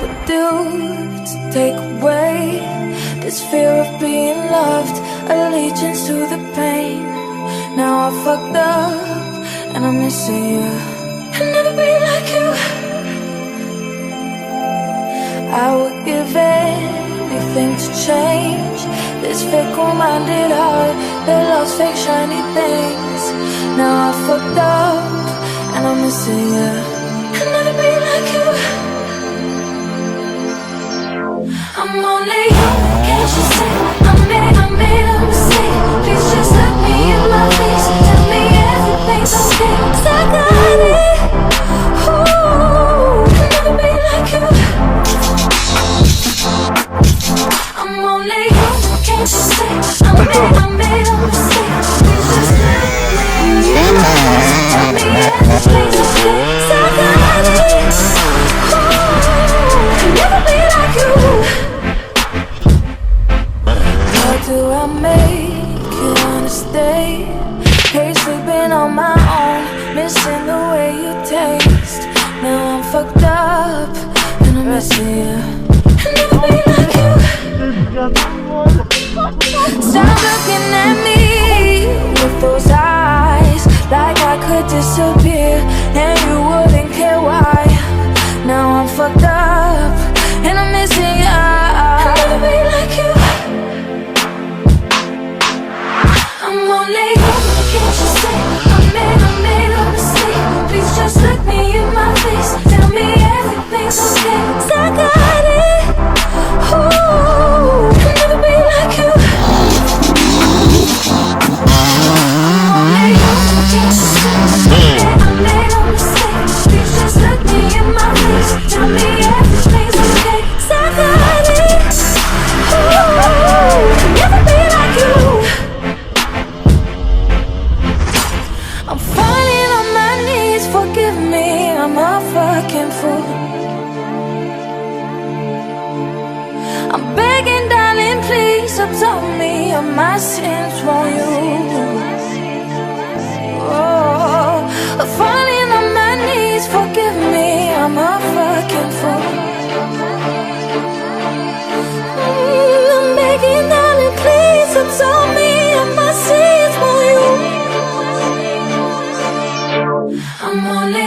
would do to take away this fear of being loved, allegiance to the pain. Now I fucked up and I'm missing you. I'll never be like you. I would give anything to change this fickle-minded heart that loves fake shiny things. Now I fucked up and I'm missing you. I'll never be like you. I'm only human, can't you see? I made a mistake. Please just look me in my face and tell me everything's okay. 'Cause I got it. Ooh, I'll never be like you. I'm only human, can't you see? I made a mistake. Please just look me in my face and tell me everything's okay. 'Cause I got it. Ooh, I'll never be like you. How do I make you understand? Hate sleeping on my own, missing the way you taste. Now I'm fucked up and I'm missing you. I'll never be like you. Stop looking at me with those eyes, like I could disappear and you wouldn't care why. Now I'm fucked up and I'm missing you. I'll never be like you. I'm only human, can't you see? I made a mistake. Please just look me in my face, tell me everything's okay. 'Cause I got it. Ooh, I'll never be like you. I'm only human, can't you see? I made a mistake. Please just look me in my face, tell me everything's okay. 'Cause I got it. Ooh, I'll never be like you. I'm falling on my knees, forgive me, I'm a fucking fool. I'm begging, darling, please absolve me of my sins, won't you? Oh, I'm falling on my knees, forgive me, I'm a fucking fool. I'm begging, darling, please absolve me of my sins, won't you? I'm only